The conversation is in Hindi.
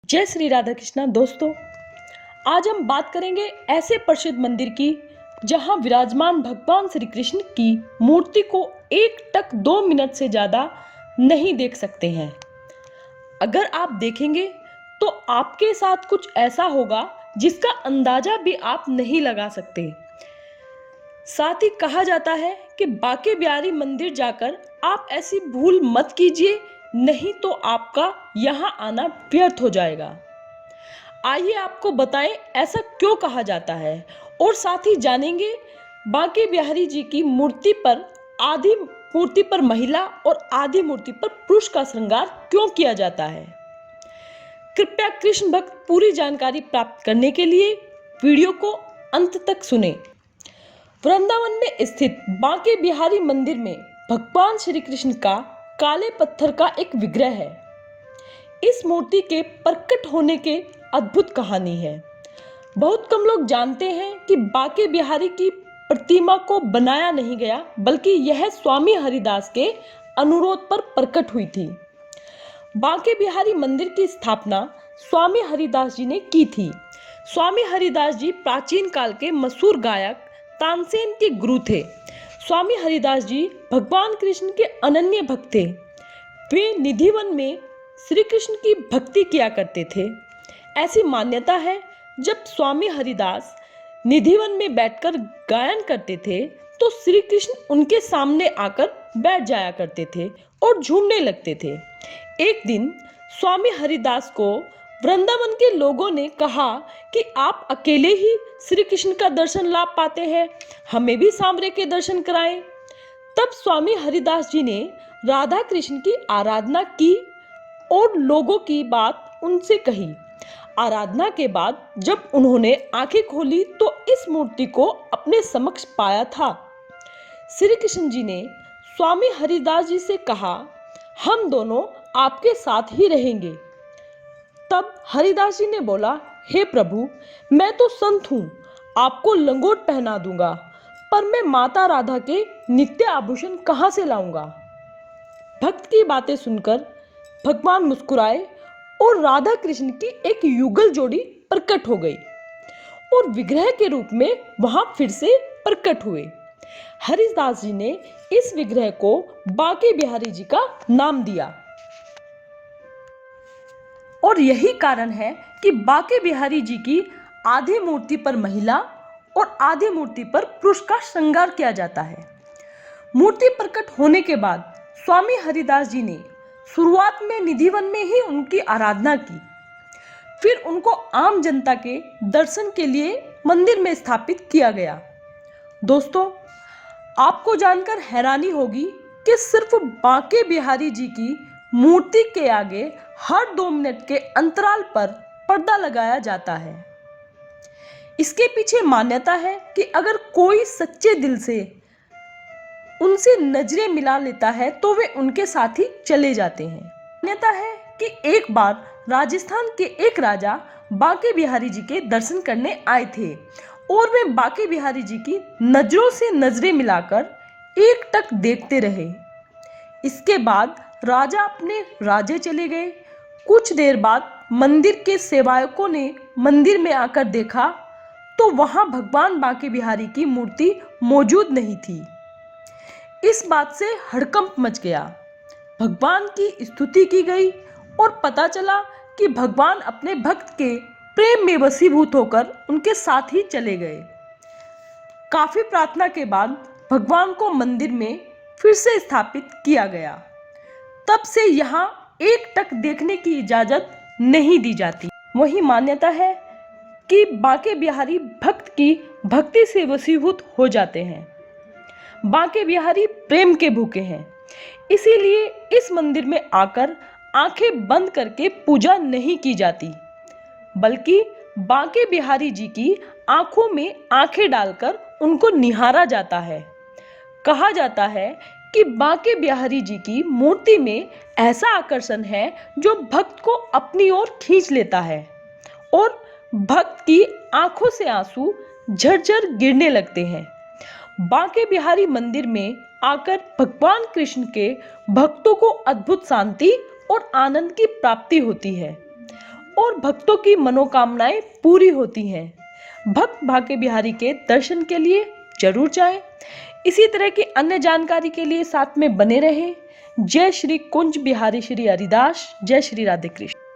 जय श्री राधा कृष्णा। दोस्तों, आज हम बात करेंगे ऐसे प्रसिद्ध मंदिर की जहां विराजमान भगवान श्री कृष्ण की मूर्ति को एक टक 2 मिनट से ज्यादा नहीं देख सकते हैं। अगर आप देखेंगे तो आपके साथ कुछ ऐसा होगा जिसका अंदाजा भी आप नहीं लगा सकते। साथ ही कहा जाता है कि बांके बिहारी मंदिर जाकर आप ऐसी भूल मत कीजिए, नहीं तो आपका यहाँ आना व्यर्थ हो जाएगा। आइए आपको बताएं ऐसा क्यों कहा जाता है और साथ ही जानेंगे बांके बिहारी जी की मूर्ति पर आधी मूर्ति पर महिला और आधी मूर्ति पर पुरुष का श्रृंगार क्यों किया जाता है। कृपया कृष्ण भक्त पूरी जानकारी प्राप्त करने के लिए वीडियो को अंत तक सुने। वृंदावन में स्थित बांके बिहारी मंदिर में भगवान श्री कृष्ण का काले पत्थर का एक विग्रह है। इस मूर्ति के प्रकट होने के अद्भुत कहानी है। बहुत कम लोग जानते हैं कि बांके बिहारी की प्रतिमा को बनाया नहीं गया, बल्कि यह स्वामी हरिदास के अनुरोध पर प्रकट हुई थी। बांके बिहारी मंदिर की स्थापना स्वामी हरिदास जी ने की थी। स्वामी हरिदास जी प्राचीन काल के मशहूर गायक तानसेन के गुरु थे। स्वामी हरिदास जी भगवान कृष्ण के अनन्य भक्त थे। वे निधिवन में श्री कृष्ण की भक्ति किया करते थे। ऐसी मान्यता है, जब स्वामी हरिदास निधिवन में बैठकर गायन करते थे तो श्री कृष्ण उनके सामने आकर बैठ जाया करते थे और झूमने लगते थे। एक दिन स्वामी हरिदास को वृंदावन के लोगों ने कहा कि आप अकेले ही श्री कृष्ण का दर्शन ला पाते हैं, हमें भी सांवरे के दर्शन कराएं। तब स्वामी हरिदास जी ने राधा कृष्ण की आराधना की और लोगों की बात उनसे कही। आराधना के बाद जब उन्होंने आंखें खोली तो इस मूर्ति को अपने समक्ष पाया था। श्री कृष्ण जी ने स्वामी हरिदास जी से कहा, हम दोनों आपके साथ ही रहेंगे। तब हरिदास जी ने बोला, हे प्रभु, मैं तो संत हूँ, आपको लंगोट पहना दूंगा, पर मैं माता राधा के नित्य आभूषण कहाँ से लाऊंगा। भक्त की बातें सुनकर भगवान मुस्कुराए और राधा कृष्ण की एक युगल जोड़ी प्रकट हो गई और विग्रह के रूप में वहां फिर से प्रकट हुए। हरिदास जी ने इस विग्रह को बांके बिहारी जी का नाम दिया और यही कारण है कि बांके बिहारी जी की आधी मूर्ति पर महिला और आधी मूर्ति पर पुरुष का श्रृंगार किया जाता है। मूर्ति प्रकट होने के बाद स्वामी हरिदास जी ने शुरुआत में निधिवन में ही उनकी आराधना की, फिर उनको आम जनता के दर्शन के लिए मंदिर में स्थापित किया गया। दोस्तों, आपको जानकर हैरानी होगी कि सिर्फ बांके बिहारी जी की मूर्ति के आगे हर 2 मिनट के अंतराल पर पर्दा लगाया जाता है। इसके पीछे मान्यता है कि अगर कोई सच्चे दिल से उनसे नजरें मिला लेता है तो वे उनके साथ ही चले जाते हैं। मान्यता है कि एक बार राजस्थान के एक राजा बांके बिहारी जी के दर्शन करने आए थे और वे बांके बिहारी जी की नजरों से नजरें मिलाकर एक टक देखते रहे। इसके बाद राजा अपने राज्य चले गए। कुछ देर बाद मंदिर के सेवकों ने मंदिर में आकर देखा तो वहां भगवान बांके बिहारी की मूर्ति मौजूद नहीं थी। इस बात से हड़कंप मच गया। भगवान की स्तुति की गई और पता चला कि भगवान अपने भक्त के प्रेम में वशीभूत होकर उनके साथ ही चले गए। काफी प्रार्थना के बाद भगवान को मंदिर में फिर से स्थापित किया गया। तब से यहाँ एक टक देखने की इजाजत नहीं दी जाती। वही मान्यता है कि बांके बिहारी भक्त की भक्ति से वशीभूत हो जाते हैं। बांके बिहारी प्रेम के भूखे हैं, इसीलिए इस मंदिर में आकर आंखें बंद करके पूजा नहीं की जाती, बल्कि बांके बिहारी जी की आंखों में आंखें डालकर उनको निहारा जाता है। कहा जाता है कि बांके बिहारी जी की मूर्ति में ऐसा आकर्षण है जो भक्त को अपनी ओर खींच लेता है और भक्त की आंखों से आंसू झरझर गिरने लगते हैं। बांके बिहारी मंदिर में आकर भगवान कृष्ण के भक्तों को अद्भुत शांति और आनंद की प्राप्ति होती है और भक्तों की मनोकामनाएं पूरी होती हैं। भक्त भाग्य बिहारी के दर्शन के लिए जरूर जाएं। इसी तरह की अन्य जानकारी के लिए साथ में बने रहें। जय श्री कुंज बिहारी श्री हरिदास। जय श्री राधे कृष्ण।